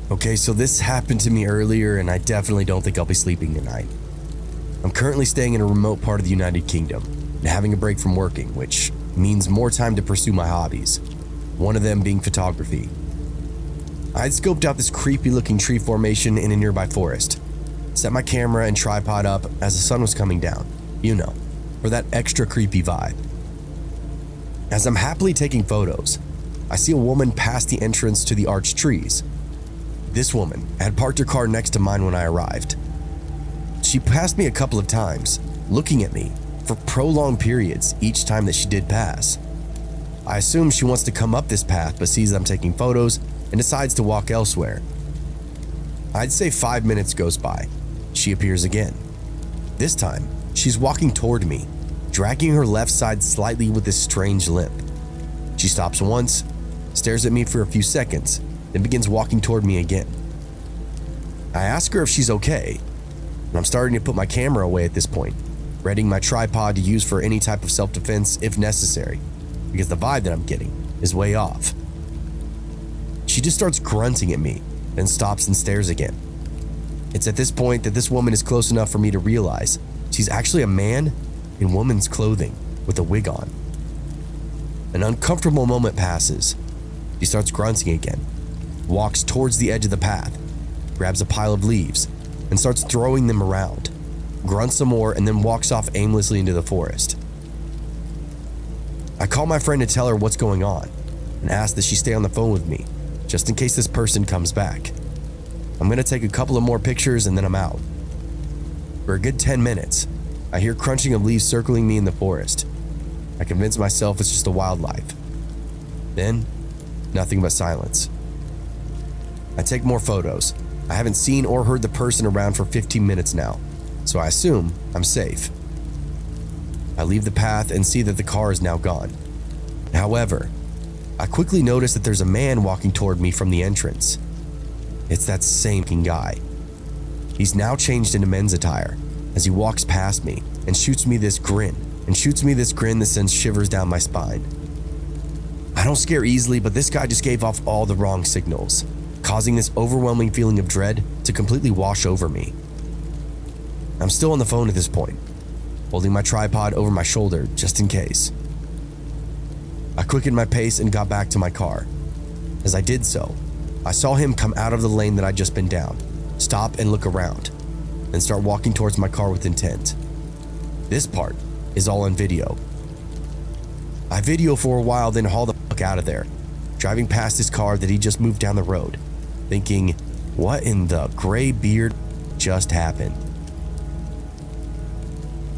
Okay, so this happened to me earlier and I definitely don't think I'll be sleeping tonight. I'm currently staying in a remote part of the United Kingdom and having a break from working, which means more time to pursue my hobbies, one of them being photography. I had scoped out this creepy looking tree formation in a nearby forest, set my camera and tripod up as the sun was coming down, for that extra creepy vibe. As I'm happily taking photos, I see a woman pass the entrance to the arched trees. This woman had parked her car next to mine when I arrived. She passed me a couple of times, looking at me for prolonged periods each time that she did pass. I assume she wants to come up this path but sees that I'm taking photos and decides to walk elsewhere. I'd say 5 minutes goes by. She appears again. This time, she's walking toward me, dragging her left side slightly with this strange limp. She stops once, stares at me for a few seconds, then begins walking toward me again. I ask her if she's okay, and I'm starting to put my camera away at this point, readying my tripod to use for any type of self-defense if necessary, because the vibe that I'm getting is way off. She just starts grunting at me, then stops and stares again. It's at this point that this woman is close enough for me to realize she's actually a man in woman's clothing with a wig on. An uncomfortable moment passes. She starts grunting again, walks towards the edge of the path, grabs a pile of leaves, and starts throwing them around, grunts some more, and then walks off aimlessly into the forest. I call my friend to tell her what's going on and ask that she stay on the phone with me, just in case this person comes back. I'm gonna take a couple of more pictures and then I'm out. For a good 10 minutes, I hear crunching of leaves circling me in the forest. I convince myself it's just a wildlife. Then, nothing but silence. I take more photos. I haven't seen or heard the person around for 15 minutes now, so I assume I'm safe. I leave the path and see that the car is now gone. However, I quickly notice that there's a man walking toward me from the entrance. It's that same guy. He's now changed into men's attire as he walks past me and shoots me this grin that sends shivers down my spine. I don't scare easily, but this guy just gave off all the wrong signals, causing this overwhelming feeling of dread to completely wash over me. I'm still on the phone at this point, holding my tripod over my shoulder just in case. I quickened my pace and got back to my car. As I did so, I saw him come out of the lane that I'd just been down, stop and look around, then start walking towards my car with intent. This part is all on video. I video for a while, then haul the fuck out of there, driving past his car that he just moved down the road, thinking, what in the gray beard just happened?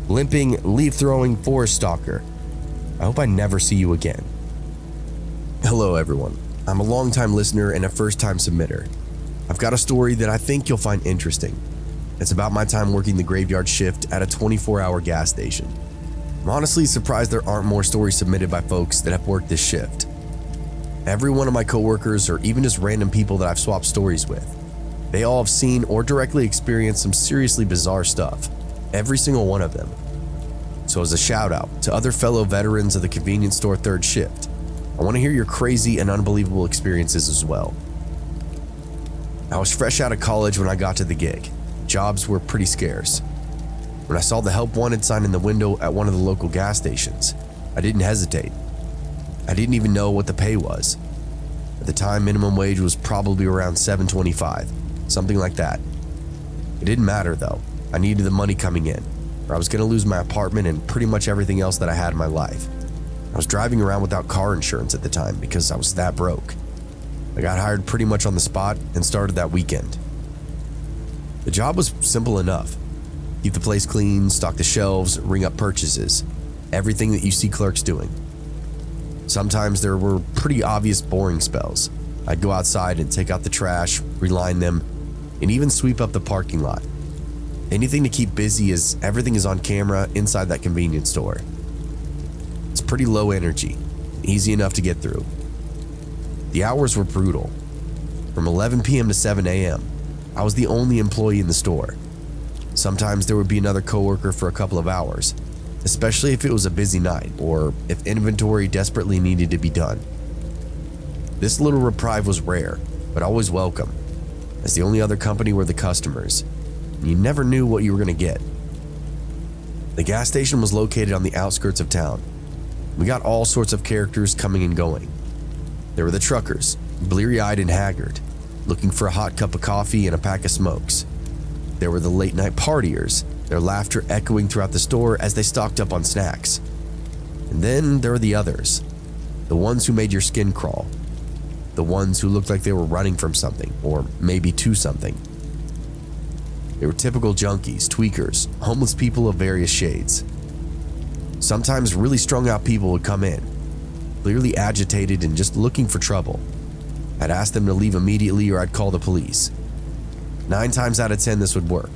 Limping, leaf-throwing forest stalker. I hope I never see you again. Hello everyone. I'm a long-time listener and a first-time submitter. I've got a story that I think you'll find interesting. It's about my time working the graveyard shift at a 24-hour gas station. I'm honestly surprised there aren't more stories submitted by folks that have worked this shift. Every one of my coworkers, or even just random people that I've swapped stories with, they all have seen or directly experienced some seriously bizarre stuff. Every single one of them. So as a shout out to other fellow veterans of the convenience store third shift, I want to hear your crazy and unbelievable experiences as well. I was fresh out of college when I got to the gig. Jobs were pretty scarce. When I saw the help wanted sign in the window at one of the local gas stations, I didn't hesitate. I didn't even know what the pay was. At the time, minimum wage was probably around $7.25, something like that. It didn't matter though. I needed the money coming in, or I was going to lose my apartment and pretty much everything else that I had in my life. I was driving around without car insurance at the time because I was that broke. I got hired pretty much on the spot and started that weekend. The job was simple enough. Keep the place clean, stock the shelves, ring up purchases. Everything that you see clerks doing. Sometimes there were pretty obvious boring spells. I'd go outside and take out the trash, reline them, and even sweep up the parking lot. Anything to keep busy as everything is on camera inside that convenience store. It's pretty low energy, easy enough to get through. The hours were brutal. From 11 p.m. to 7 a.m., I was the only employee in the store. Sometimes there would be another coworker for a couple of hours, especially if it was a busy night or if inventory desperately needed to be done. This little reprieve was rare, but always welcome. as the only other company were the customers, and you never knew what you were going to get. The gas station was located on the outskirts of town. We got all sorts of characters coming and going. There were the truckers, bleary-eyed and haggard, looking for a hot cup of coffee and a pack of smokes. There were the late-night partiers, their laughter echoing throughout the store as they stocked up on snacks. And then there were the others, the ones who made your skin crawl, the ones who looked like they were running from something, or maybe to something. They were typical junkies, tweakers, homeless people of various shades. Sometimes really strung out people would come in, clearly agitated and just looking for trouble. I'd ask them to leave immediately or I'd call the police. 9 times out of 10 this would work.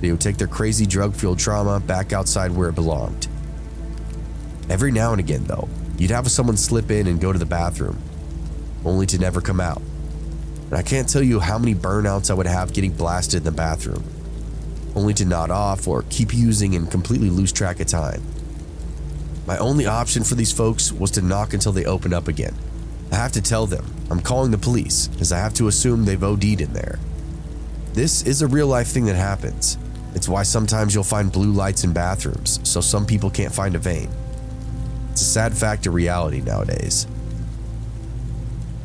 They would take their crazy drug-fueled trauma back outside where it belonged. Every now and again though, you'd have someone slip in and go to the bathroom, only to never come out. And I can't tell you how many burnouts I would have getting blasted in the bathroom, only to nod off or keep using and completely lose track of time. My only option for these folks was to knock until they open up again. I have to tell them I'm calling the police, as I have to assume they've OD'd in there. This is a real life thing that happens. It's why sometimes you'll find blue lights in bathrooms, so some people can't find a vein. It's a sad fact of reality nowadays.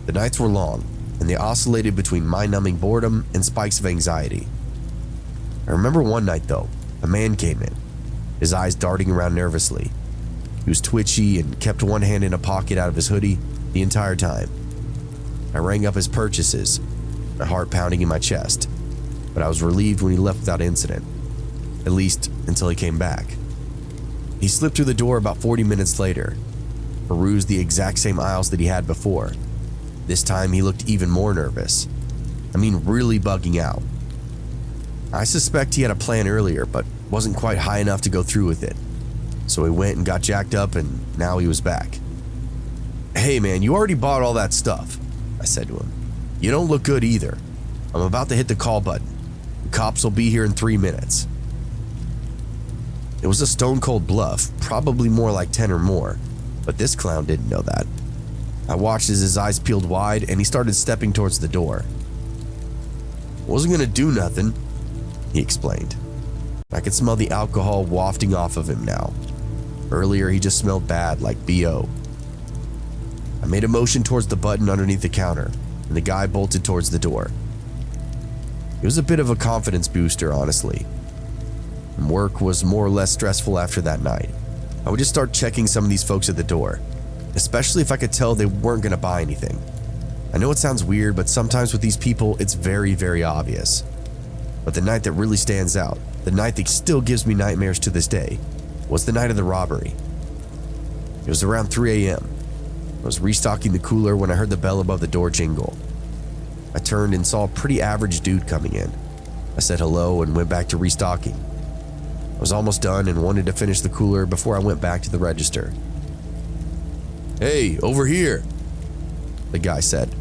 The nights were long, and they oscillated between mind-numbing boredom and spikes of anxiety. I remember one night though, a man came in, his eyes darting around nervously. He was twitchy and kept one hand in a pocket out of his hoodie the entire time. I rang up his purchases, my heart pounding in my chest, but I was relieved when he left without incident, at least until he came back. He slipped through the door about 40 minutes later, perused the exact same aisles that he had before. This time he looked even more nervous. I mean, really bugging out. I suspect he had a plan earlier, but wasn't quite high enough to go through with it. So he went and got jacked up, and now he was back. "Hey man, you already bought all that stuff," I said to him. "You don't look good either. I'm about to hit the call button. The cops will be here in 3 minutes." It was a stone cold bluff, probably more like 10 or more, but this clown didn't know that. I watched as his eyes peeled wide and he started stepping towards the door. "Wasn't gonna do nothing," he explained. I could smell the alcohol wafting off of him now. Earlier he just smelled bad, like BO. I made a motion towards the button underneath the counter, and the guy bolted towards the door. It was a bit of a confidence booster, honestly. And work was more or less stressful after that night. I would just start checking some of these folks at the door, especially if I could tell they weren't going to buy anything. I know it sounds weird, but sometimes with these people, it's very, very obvious. But the night that really stands out, the night that still gives me nightmares to this day, was the night of the robbery. It was around 3 a.m. I was restocking the cooler when I heard the bell above the door jingle. I turned and saw a pretty average dude coming in. I said hello and went back to restocking. I was almost done and wanted to finish the cooler before I went back to the register. "Hey, over here," the guy said.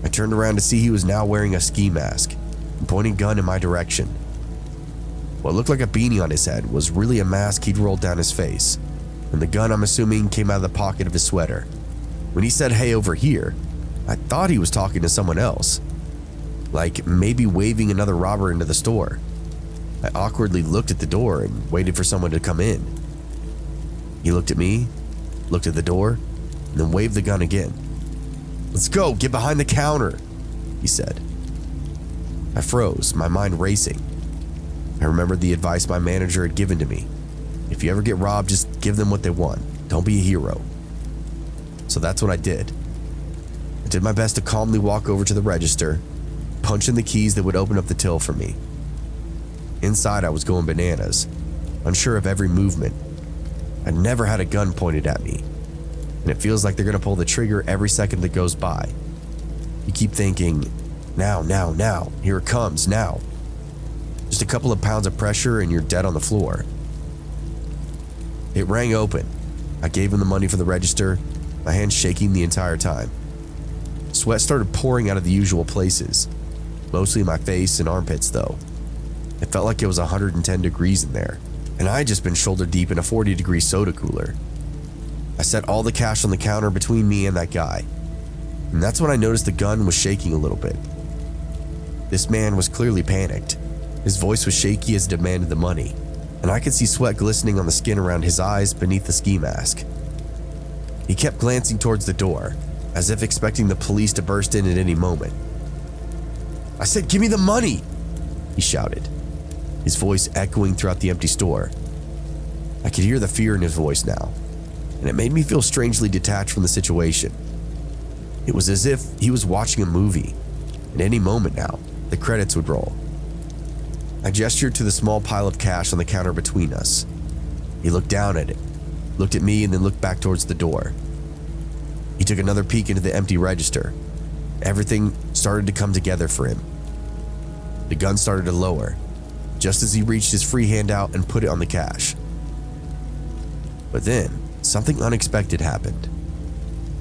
I turned around to see he was now wearing a ski mask and pointing a gun in my direction. What looked like a beanie on his head was really a mask he'd rolled down his face, and the gun, I'm assuming, came out of the pocket of his sweater. When he said, "Hey, over here," I thought he was talking to someone else, like maybe waving another robber into the store. I awkwardly looked at the door and waited for someone to come in. He looked at me, looked at the door, and then waved the gun again. "Let's go, get behind the counter," he said. I froze, my mind racing. I remembered the advice my manager had given to me. If you ever get robbed, just give them what they want. Don't be a hero. So that's what I did. I did my best to calmly walk over to the register, punch in the keys that would open up the till for me. Inside, I was going bananas, unsure of every movement. I'd never had a gun pointed at me, and it feels like they're going to pull the trigger every second that goes by. You keep thinking, now, here it comes, now. Just a couple of pounds of pressure and you're dead on the floor. It rang open. I gave him the money for the register, my hands shaking the entire time. Sweat started pouring out of the usual places, mostly my face and armpits though. It felt like it was 110 degrees in there, and I had just been shoulder deep in a 40-degree soda cooler. I set all the cash on the counter between me and that guy, and that's when I noticed the gun was shaking a little bit. This man was clearly panicked. His voice was shaky as he demanded the money, and I could see sweat glistening on the skin around his eyes beneath the ski mask. He kept glancing towards the door, as if expecting the police to burst in at any moment. "I said, give me the money!" he shouted, his voice echoing throughout the empty store. I could hear the fear in his voice now, and it made me feel strangely detached from the situation. It was as if he was watching a movie. At any moment now, the credits would roll. I gestured to the small pile of cash on the counter between us. He looked down at it, looked at me, and then looked back towards the door. He took another peek into the empty register. Everything started to come together for him. The gun started to lower, just as he reached his free hand out and put it on the cash. But then, something unexpected happened.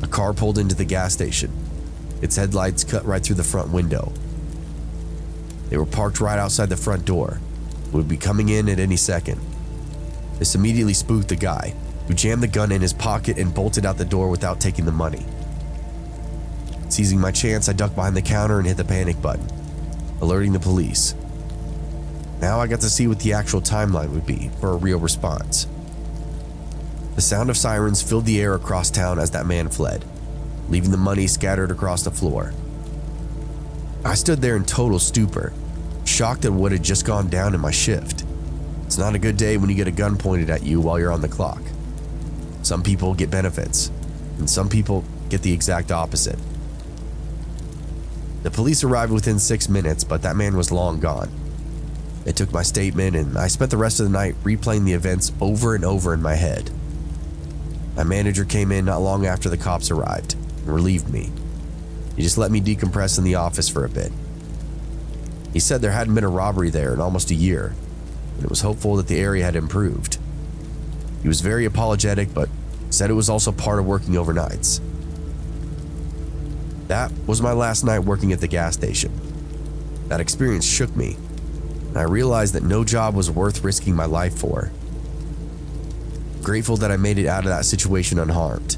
A car pulled into the gas station. Its headlights cut right through the front window. They were parked right outside the front door. It would be coming in at any second. This immediately spooked the guy, who jammed the gun in his pocket and bolted out the door without taking the money. Seizing my chance, I ducked behind the counter and hit the panic button, alerting the police. Now I got to see what the actual timeline would be for a real response. The sound of sirens filled the air across town as that man fled, leaving the money scattered across the floor. I stood there in total stupor, shocked at what had just gone down in my shift. It's not a good day when you get a gun pointed at you while you're on the clock. Some people get benefits, and some people get the exact opposite. The police arrived within 6 minutes, but that man was long gone. They took my statement, and I spent the rest of the night replaying the events over and over in my head. My manager came in not long after the cops arrived and relieved me. He just let me decompress in the office for a bit. He said there hadn't been a robbery there in almost a year, and it was hopeful that the area had improved. He was very apologetic, but said it was also part of working overnights. That was my last night working at the gas station. That experience shook me, and I realized that no job was worth risking my life for. Grateful that I made it out of that situation unharmed,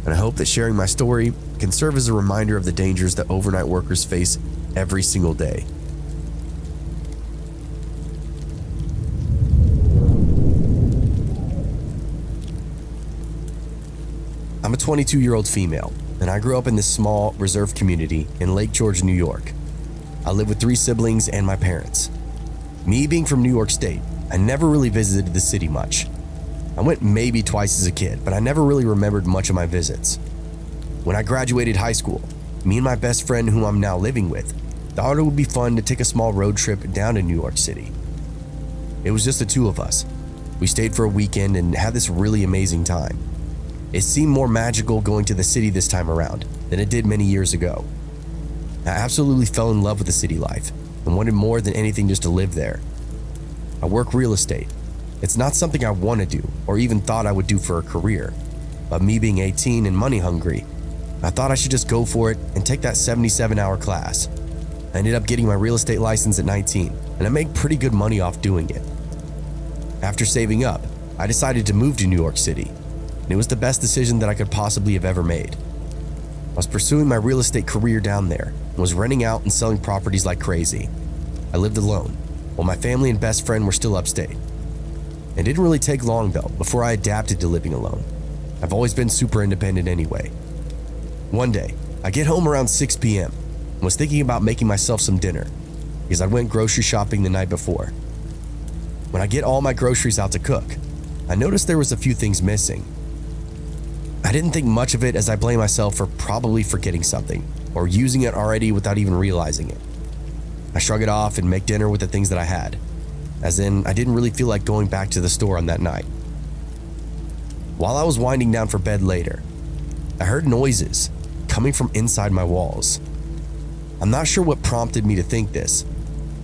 and I hope that sharing my story can serve as a reminder of the dangers that overnight workers face every single day. I'm a 22-year-old female, and I grew up in this small, reserved community in Lake George, New York. I live with 3 siblings and my parents. Me being from New York State, I never really visited the city much. I went maybe twice as a kid, but I never really remembered much of my visits. When I graduated high school, me and my best friend, whom I'm now living with, thought it would be fun to take a small road trip down to New York City. It was just the 2 of us. We stayed for a weekend and had this really amazing time. It seemed more magical going to the city this time around than it did many years ago. I absolutely fell in love with the city life and wanted more than anything just to live there. I work real estate. It's not something I want to do or even thought I would do for a career, but me being 18 and money hungry, I thought I should just go for it and take that 77-hour class. I ended up getting my real estate license at 19, and I made pretty good money off doing it. After saving up, I decided to move to New York City, and it was the best decision that I could possibly have ever made. I was pursuing my real estate career down there and was renting out and selling properties like crazy. I lived alone, while my family and best friend were still upstate. It didn't really take long though before I adapted to living alone. I've always been super independent anyway. One day, I get home around 6 p.m. and was thinking about making myself some dinner because I went grocery shopping the night before. When I get all my groceries out to cook, I noticed there was a few things missing. I didn't think much of it as I blamed myself for probably forgetting something or using it already without even realizing it. I shrug it off and make dinner with the things that I had, as in I didn't really feel like going back to the store on that night. While I was winding down for bed later, I heard noises coming from inside my walls. I'm not sure what prompted me to think this,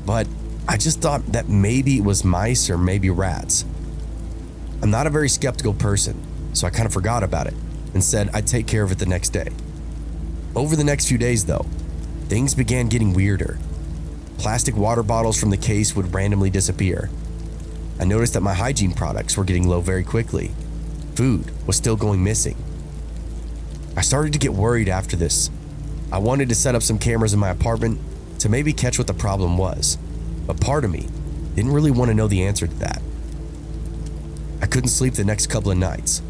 but I just thought that maybe it was mice or maybe rats. I'm not a very skeptical person, so I kind of forgot about it and said I'd take care of it the next day. Over the next few days though, things began getting weirder. Plastic water bottles from the case would randomly disappear. I noticed that my hygiene products were getting low very quickly. Food was still going missing. I started to get worried after this. I wanted to set up some cameras in my apartment to maybe catch what the problem was, but part of me didn't really want to know the answer to that. I couldn't sleep the next couple of nights.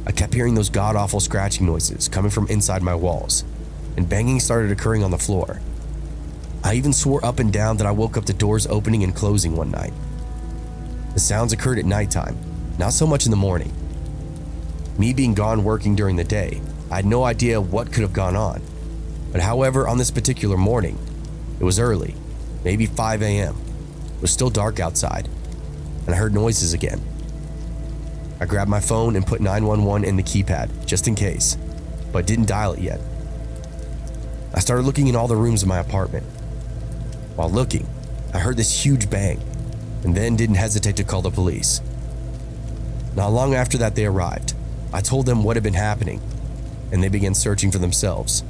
I kept hearing those god-awful scratching noises coming from inside my walls, and banging started occurring on the floor. I even swore up and down that I woke up to doors opening and closing one night. The sounds occurred at nighttime, not so much in the morning. Me being gone working during the day, I had no idea what could have gone on. But however, on this particular morning, it was early, maybe 5 a.m. It was still dark outside, and I heard noises again. I grabbed my phone and put 911 in the keypad, just in case, but didn't dial it yet. I started looking in all the rooms of my apartment. While looking, I heard this huge bang, and then didn't hesitate to call the police. Not long after that, they arrived. I told them what had been happening, and they began searching for themselves.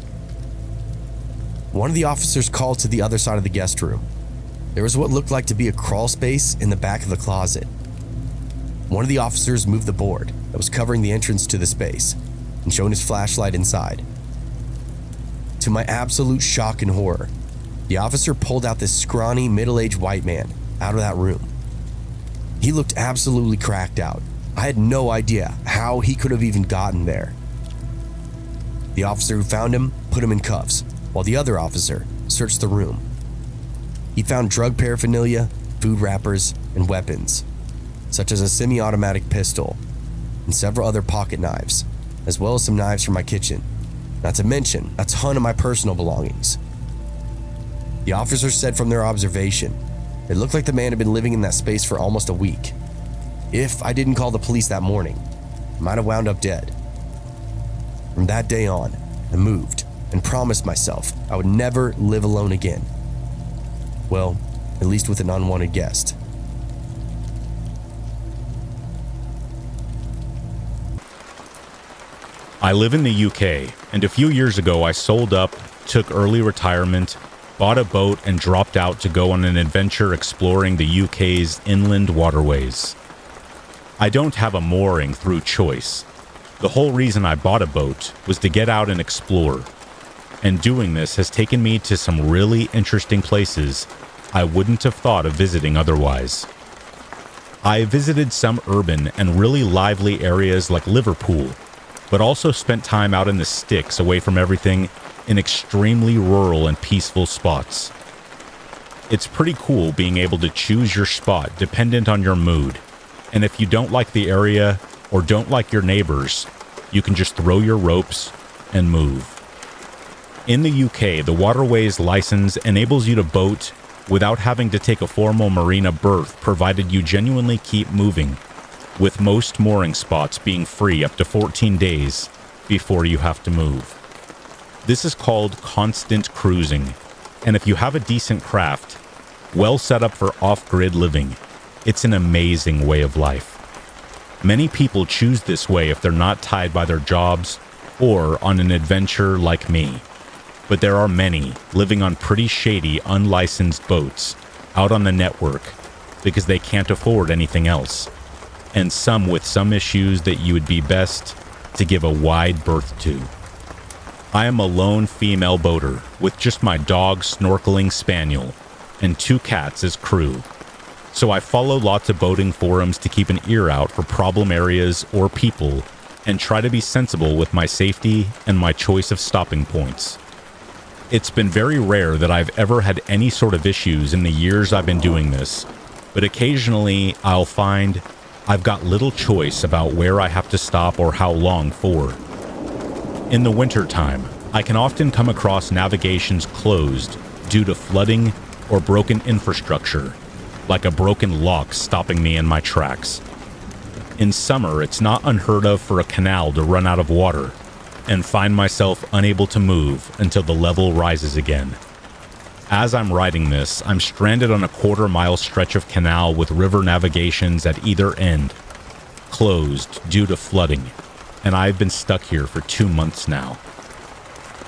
One of the officers called to the other side of the guest room. There was what looked like to be a crawl space in the back of the closet. One of the officers moved the board that was covering the entrance to the space and shone his flashlight inside. To my absolute shock and horror, the officer pulled out this scrawny, middle-aged white man out of that room. He looked absolutely cracked out. I had no idea how he could have even gotten there. The officer who found him put him in cuffs, while the other officer searched the room. He found drug paraphernalia, food wrappers, and weapons, such as a semi-automatic pistol and several other pocket knives, as well as some knives from my kitchen, not to mention a ton of my personal belongings. The officers said from their observation, it looked like the man had been living in that space for almost a week. If I didn't call the police that morning, I might have wound up dead. From that day on, I moved and promised myself I would never live alone again. Well, at least with an unwanted guest. I live in the UK, and a few years ago I sold up, took early retirement, bought a boat, and dropped out to go on an adventure exploring the UK's inland waterways. I don't have a mooring through choice. The whole reason I bought a boat was to get out and explore, and doing this has taken me to some really interesting places I wouldn't have thought of visiting otherwise. I visited some urban and really lively areas like Liverpool, but also spent time out in the sticks away from everything in extremely rural and peaceful spots. It's pretty cool being able to choose your spot dependent on your mood, and if you don't like the area or don't like your neighbors, you can just throw your ropes and move. In the UK, the waterways license enables you to boat without having to take a formal marina berth, provided you genuinely keep moving, with most mooring spots being free up to 14 days before you have to move. This is called constant cruising, and if you have a decent craft, well set up for off-grid living, it's an amazing way of life. Many people choose this way if they're not tied by their jobs or on an adventure like me. But there are many living on pretty shady, unlicensed boats out on the network because they can't afford anything else, and some with some issues that you would be best to give a wide berth to. I am a lone female boater with just my dog snorkeling spaniel and 2 cats as crew, so I follow lots of boating forums to keep an ear out for problem areas or people and try to be sensible with my safety and my choice of stopping points. It's been very rare that I've ever had any sort of issues in the years I've been doing this, but occasionally I'll find I've got little choice about where I have to stop or how long for. In the wintertime, I can often come across navigations closed due to flooding or broken infrastructure, like a broken lock stopping me in my tracks. In summer, it's not unheard of for a canal to run out of water and find myself unable to move until the level rises again. As I'm writing this, I'm stranded on a quarter-mile stretch of canal with river navigations at either end, closed due to flooding, and I've been stuck here for 2 months now.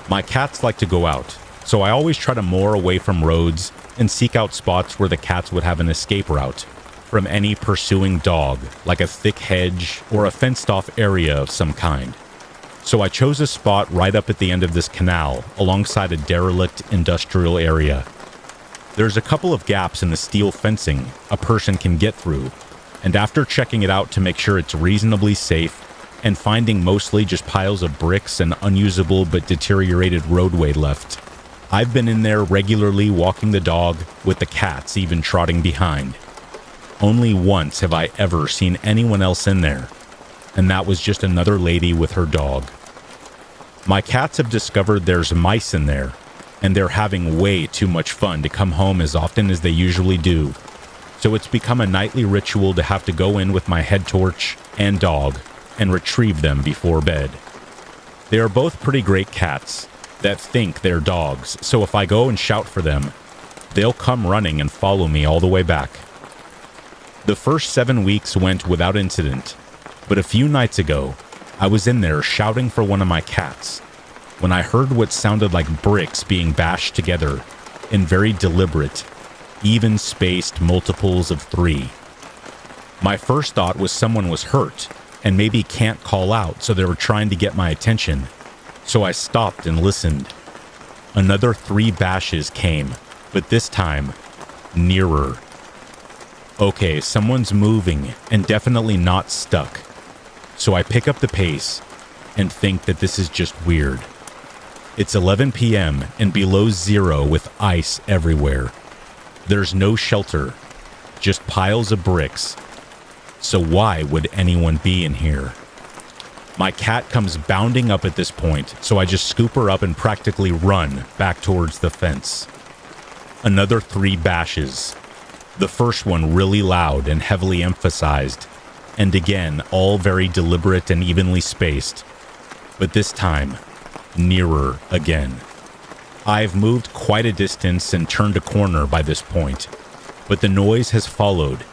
My cats like to go out, so I always try to moor away from roads and seek out spots where the cats would have an escape route from any pursuing dog, like a thick hedge or a fenced-off area of some kind. So I chose a spot right up at the end of this canal, alongside a derelict industrial area, There's a couple of gaps in the steel fencing a person can get through, and after checking it out to make sure it's reasonably safe and finding mostly just piles of bricks and unusable but deteriorated roadway left, I've been in there regularly walking the dog, with the cats even trotting behind. Only once have I ever seen anyone else in there, and that was just another lady with her dog. My cats have discovered there's mice in there, and they're having way too much fun to come home as often as they usually do, so it's become a nightly ritual to have to go in with my head torch and dog and retrieve them before bed. They are both pretty great cats that think they're dogs, so if I go and shout for them, they'll come running and follow me all the way back. The first 7 weeks went without incident, but a few nights ago, I was in there shouting for one of my cats when I heard what sounded like bricks being bashed together in very deliberate, even-spaced multiples of 3. My first thought was someone was hurt and maybe can't call out, so they were trying to get my attention. So I stopped and listened. Another 3 bashes came, but this time, nearer. Okay, someone's moving and definitely not stuck. So I pick up the pace and think that this is just weird. It's 11 p.m. and below zero with ice everywhere. There's no shelter, just piles of bricks. So why would anyone be in here? My cat comes bounding up at this point, so I just scoop her up and practically run back towards the fence. Another 3 bashes. The first one really loud and heavily emphasized, and again, all very deliberate and evenly spaced. But this time, nearer again. I've moved quite a distance and turned a corner by this point, but the noise has followed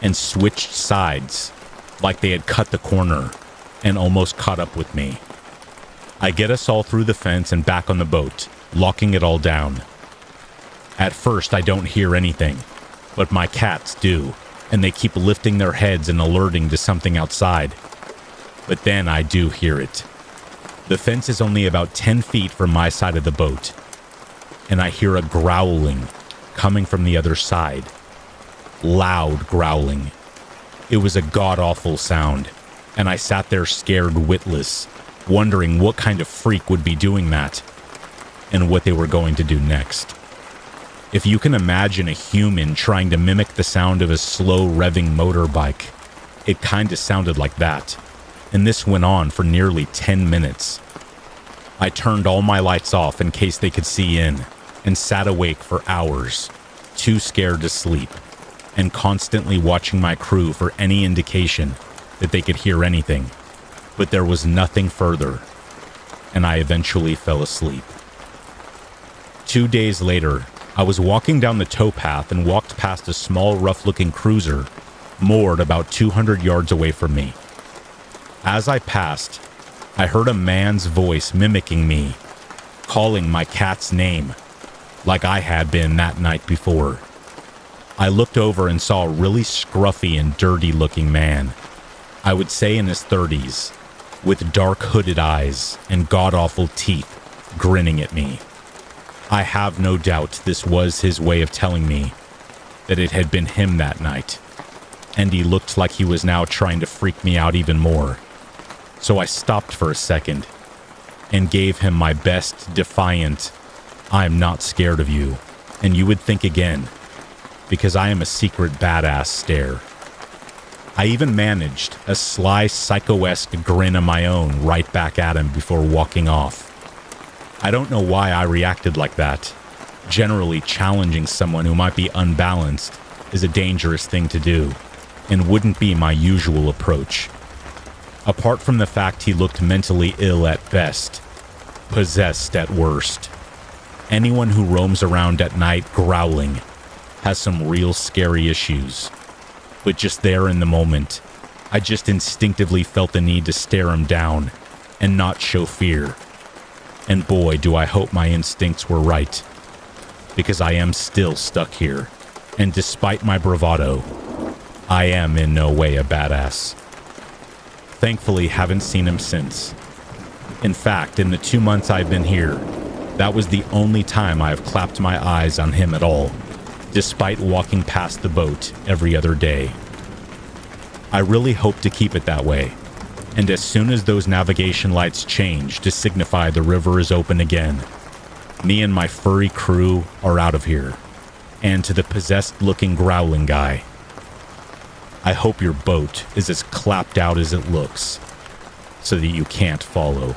and switched sides, like they had cut the corner and almost caught up with me. I get us all through the fence and back on the boat, locking it all down. At first, I don't hear anything, but my cats do, and they keep lifting their heads and alerting to something outside. But then I do hear it. The fence is only about 10 feet from my side of the boat, and I hear a growling coming from the other side. Loud growling. It was a god-awful sound, and I sat there scared witless, wondering what kind of freak would be doing that, and what they were going to do next. If you can imagine a human trying to mimic the sound of a slow revving motorbike, it kinda sounded like that, and this went on for nearly 10 minutes. I turned all my lights off in case they could see in, and sat awake for hours, too scared to sleep, and constantly watching my crew for any indication that they could hear anything, but there was nothing further, and I eventually fell asleep. 2 days later, I was walking down the towpath and walked past a small, rough-looking cruiser moored about 200 yards away from me. As I passed, I heard a man's voice mimicking me, calling my cat's name, like I had been that night before. I looked over and saw a really scruffy and dirty-looking man, I would say in his 30s, with dark hooded eyes and god-awful teeth grinning at me. I have no doubt this was his way of telling me that it had been him that night, and he looked like he was now trying to freak me out even more. So I stopped for a second and gave him my best defiant, "I'm not scared of you, and you would think again, because I am a secret badass" stare. I even managed a sly psycho-esque grin of my own right back at him before walking off. I don't know why I reacted like that. Generally, challenging someone who might be unbalanced is a dangerous thing to do, and wouldn't be my usual approach. Apart from the fact he looked mentally ill at best, possessed at worst. Anyone who roams around at night growling has some real scary issues. But just there in the moment, I just instinctively felt the need to stare him down and not show fear. And boy, do I hope my instincts were right, because I am still stuck here, and despite my bravado, I am in no way a badass. Thankfully, haven't seen him since. In fact, in the 2 months I've been here, that was the only time I have clapped my eyes on him at all, despite walking past the boat every other day. I really hope to keep it that way, and as soon as those navigation lights change to signify the river is open again, me and my furry crew are out of here. And to the possessed-looking growling guy, I hope your boat is as clapped out as it looks, so that you can't follow.